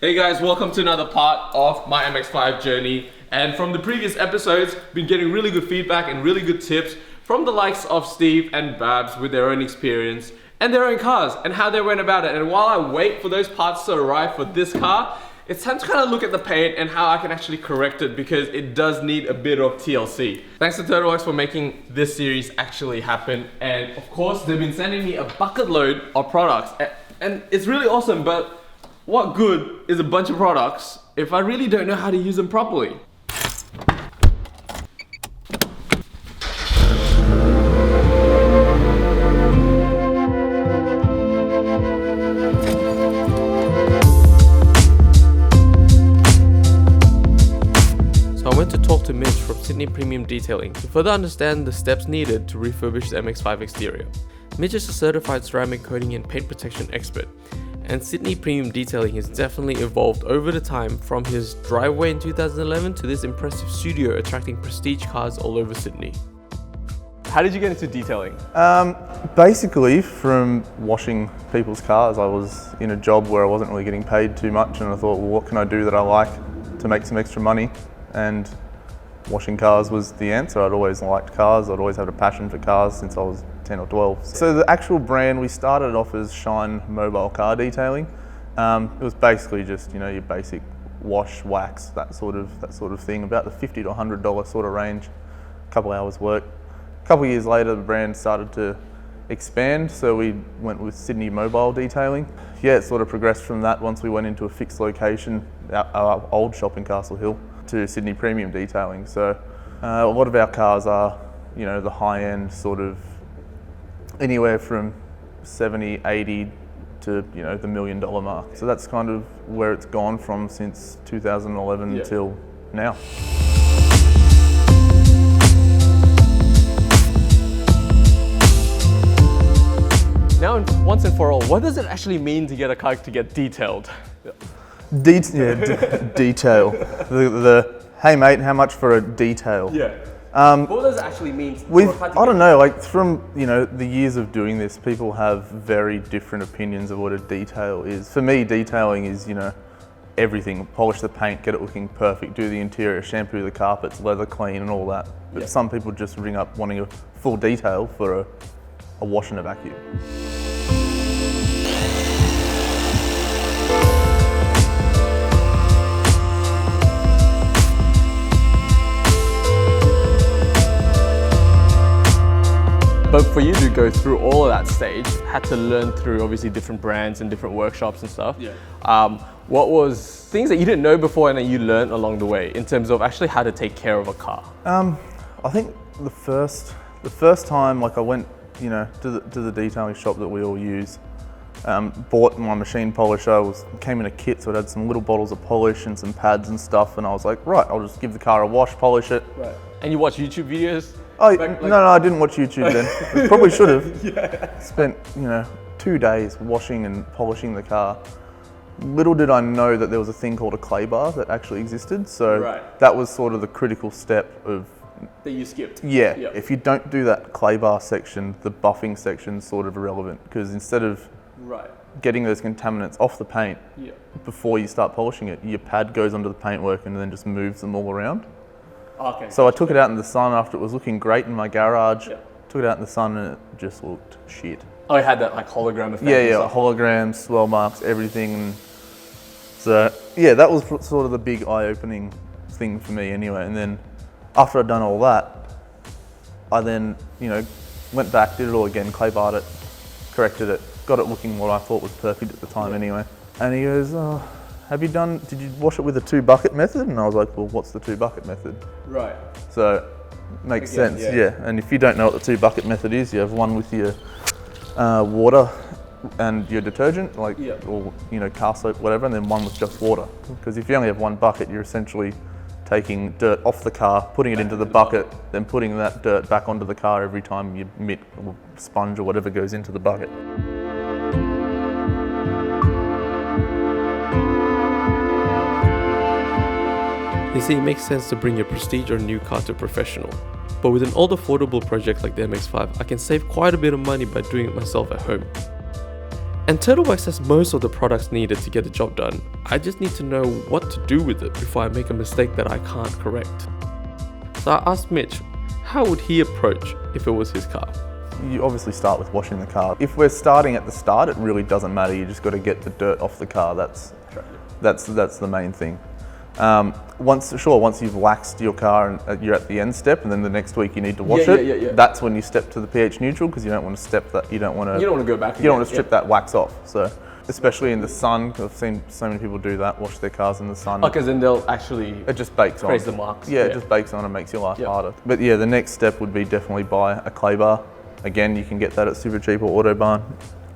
Hey guys, welcome to another part of my MX5 journey. And from the previous episodes, been getting really good feedback and really good tips from the likes of Steve and Babs with their own experience and their own cars and how they went about it. And while I wait for those parts to arrive for this car, it's time to kind of look at the paint and how I can actually correct it because it does need a bit of TLC. Thanks to Turtleworks for making this series actually happen. And of course, they've been sending me a bucket load of products. And it's really awesome, but what good is a bunch of products if I really don't know how to use them properly? So I went to talk to Mitch from Sydney Premium Detailing to further understand the steps needed to refurbish the MX5 exterior. Mitch is a certified ceramic coating and paint protection expert, and Sydney Premium Detailing has definitely evolved over the time from his driveway in 2011 to this impressive studio attracting prestige cars all over Sydney. How did you get into detailing? Basically from washing people's cars. I was in a job where I wasn't really getting paid too much, and I thought, well, what can I do that I like to make some extra money? And washing cars was the answer. I'd always liked cars. I'd always had a passion for cars since I was 10 or 12. So the actual brand, we started off as Shine Mobile Car Detailing. It was basically just, you know, your basic wash, wax, that sort of thing, about the $50 to $100 sort of range, a couple hours work. A couple of years later, the brand started to expand, so we went with Sydney Mobile Detailing. Yeah, it sort of progressed from that once we went into a fixed location, our old shop in Castle Hill, to Sydney Premium Detailing. So a lot of our cars are, you know, the high-end sort of anywhere from 70, 80 to, you know, the $1 million mark. So that's kind of where it's gone from since 2011 till now. Now, once and for all, what does it actually mean to get a car to get detailed? Detail. The hey mate, how much for a detail? Yeah. What does it actually mean? I don't know, like from, you know, the years of doing this, people have very different opinions of what a detail is. For me, detailing is, you know, everything. Polish the paint, get it looking perfect, do the interior, shampoo the carpets, leather clean and all that. But some people just ring up wanting a full detail for a wash and a vacuum. But for you to go through all of that stage, had to learn through obviously different brands and different workshops and stuff. Yeah. What was things that you didn't know before and that you learned along the way in terms of actually how to take care of a car? I think the first time, like I went, you know, to the detailing shop that we all use, bought my machine polisher. Came in a kit, so it had some little bottles of polish and some pads and stuff. And I was like, right, I'll just give the car a wash, polish it. Right. And you watch YouTube videos? Oh, no, I didn't watch YouTube then. Probably should have. Yeah. Spent, you know, 2 days washing and polishing the car. Little did I know that there was a thing called a clay bar that actually existed. So that was sort of the critical step of... That you skipped? Yeah. Yep. If you don't do that clay bar section, the buffing section's sort of irrelevant, because instead of getting those contaminants off the paint before you start polishing it, your pad goes onto the paintwork and then just moves them all around. Okay. So I took it out in the sun after it was looking great in my garage. Took it out in the sun and it just looked shit. Oh, it had that like hologram effect? Yeah, holograms, swirl marks, everything. And so yeah, that was sort of the big eye-opening thing for me anyway. And then after I'd done all that, I then, you know, went back, did it all again, clay barred it, corrected it, got it looking what I thought was perfect at the time anyway. And he goes, oh, did you wash it with a 2-bucket method? And I was like, well, what's the 2-bucket method? Right. So, makes sense, yeah. And if you don't know what the 2-bucket method is, you have one with your water and your detergent, like, or, you know, car soap, whatever, and then one with just water. Because if you only have one bucket, you're essentially taking dirt off the car, putting it into the bucket, then putting that dirt back onto the car every time you mitt or sponge or whatever goes into the bucket. You see, it makes sense to bring your prestige or new car to a professional. But with an old affordable project like the MX5, I can save quite a bit of money by doing it myself at home. And Turtle Wax has most of the products needed to get the job done. I just need to know what to do with it before I make a mistake that I can't correct. So I asked Mitch, how would he approach if it was his car? You obviously start with washing the car. If we're starting at the start, it really doesn't matter. You just got to get the dirt off the car. That's the main thing. Once you've waxed your car and you're at the end step, and then the next week you need to wash it. That's when you step to the pH neutral, because you don't want to step that. You don't want to go back. You don't want to strip that wax off. So especially in the sun, because I've seen so many people do that, wash their cars in the sun. Because then they'll actually it just bakes on. Creates the marks. Yeah, it just bakes on and makes your life harder. But yeah, the next step would be definitely buy a clay bar. Again, you can get that at Supercheap or Autobarn.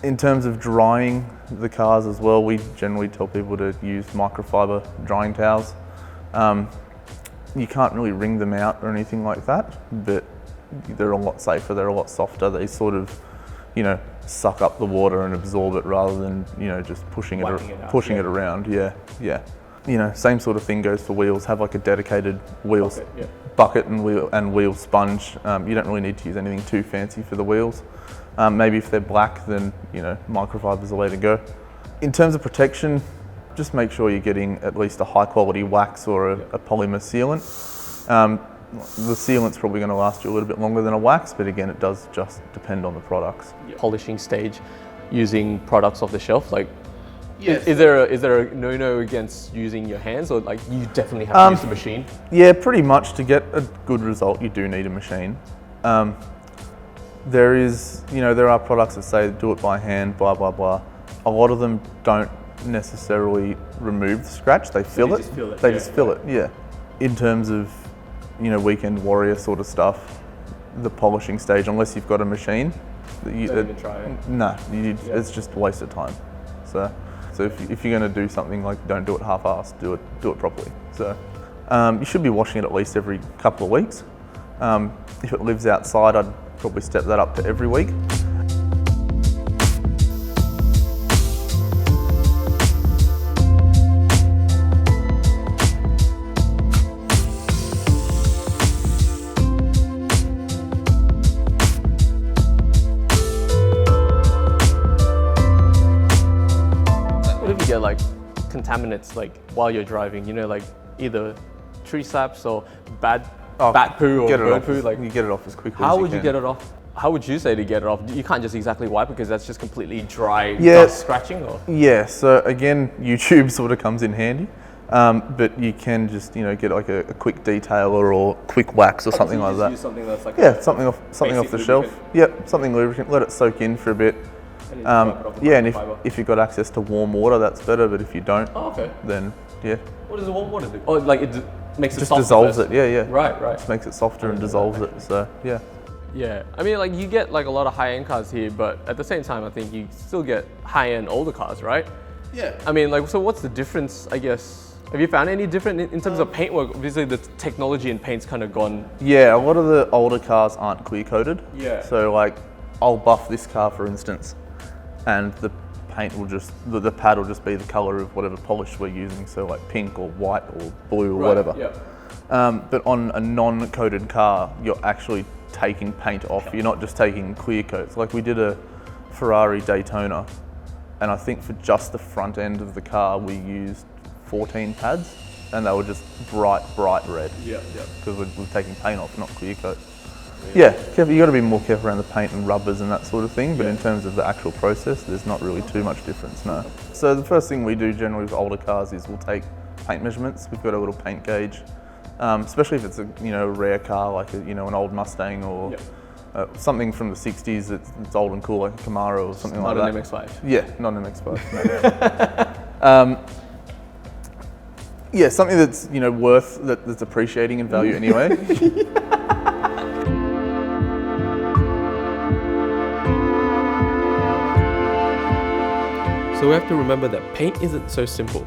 In terms of drying the cars as well, we generally tell people to use microfiber drying towels. You can't really wring them out or anything like that, but they're a lot safer, they're a lot softer. They sort of, suck up the water and absorb it rather than, just pushing it around. Yeah. Same sort of thing goes for wheels. Have like a dedicated wheels bucket and wheel sponge. You don't really need to use anything too fancy for the wheels. Maybe if they're black, then microfiber's the way to go. In terms of protection, just make sure you're getting at least a high quality wax or a polymer sealant. The sealant's probably going to last you a little bit longer than a wax, but again, it does just depend on the products. Polishing stage, using products off the shelf, is there a no-no against using your hands, or you definitely have to use the machine? Yeah, pretty much. To get a good result, you do need a machine. There are products that say do it by hand, blah blah blah. A lot of them don't necessarily remove the scratch; they fill it. They just fill it. Yeah. In terms of weekend warrior sort of stuff, the polishing stage, unless you've got a machine, don't even try it. It's just a waste of time. So if you're going to do something, don't do it half-assed, do it properly. So you should be washing it at least every couple of weeks. If it lives outside, I'd probably step that up to every week. What if you get contaminants while you're driving? Either tree saps or bat poo or bird poo. You get it off as quickly as you can. How would you get it off? How would you say to get it off? You can't just exactly wipe, because that's just completely dry dust scratching, or? Yeah, so again, YouTube sort of comes in handy. But you can just get a quick detailer or quick wax or something like that. Use something that's something off the shelf. Yep, something lubricant. Let it soak in for a bit. And if you've got access to warm water, that's better. But if you don't, then What does the warm water do? Oh, it makes it just softer dissolves first. it. Yeah. Right. Just makes it softer and dissolves it. So yeah. Yeah, I mean, you get a lot of high-end cars here, but at the same time, I think you still get high-end older cars, right? Yeah. I mean, so what's the difference, I guess? Have you found any different in terms of paintwork? Obviously, the technology in paint's kind of gone. Yeah, a lot of the older cars aren't clear-coated. Yeah. So I'll buff this car, for instance, and the paint will the pad will just be the color of whatever polish we're using. So pink or white or blue or whatever. Yeah. But on a non-coated car, you're actually taking paint off. You're not just taking clear coats. We did a Ferrari Daytona, and I think for just the front end of the car, we used 14 pads, and they were just bright red. Yeah. Because we're taking paint off, not clear coat. Yeah, you got to be more careful around the paint and rubbers and that sort of thing, but in terms of the actual process, there's not really too much difference, no. So the first thing we do generally with older cars is we'll take paint measurements. We've got a little paint gauge. Especially if it's a rare car like an old Mustang or something from the 60s that's old and cool, like a Camaro or something like that. Not an MX5. Yeah, not an MX5. No. Something that's worth that's appreciating in value anyway. So we have to remember that paint isn't so simple.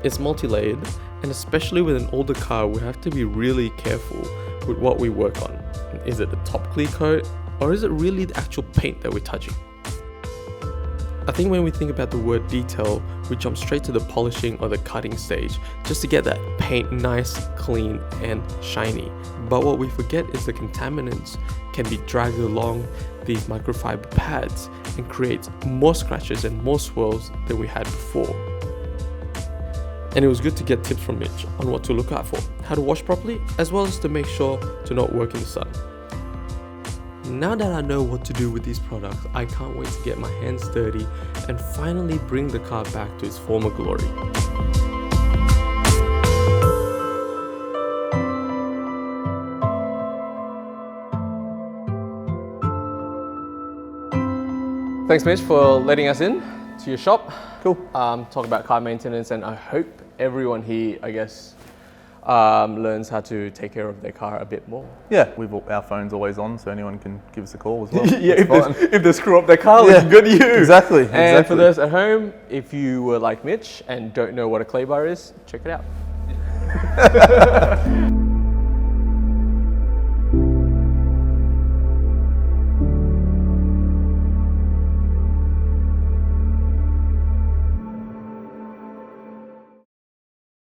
It's multi-layered, and especially with an older car, we have to be really careful with what we work on. Is it the top clear coat, or is it really the actual paint that we're touching? I think when we think about the word detail, we jump straight to the polishing or the cutting stage, just to get that paint nice, clean and shiny. But what we forget is the contaminants can be dragged along these microfiber pads and create more scratches and more swirls than we had before. And it was good to get tips from Mitch on what to look out for, how to wash properly, as well as to make sure to not work in the sun. Now that I know what to do with these products, I can't wait to get my hands dirty and finally bring the car back to its former glory. Thanks, Mitch, for letting us in to your shop. Cool. Talk about car maintenance, and I hope everyone here, I guess, learns how to take care of their car a bit more. Yeah, our phone's always on, so anyone can give us a call as well. Yeah, if they screw up their car, yeah, good you. Exactly. And for those at home, if you were like Mitch and don't know what a clay bar is, check it out.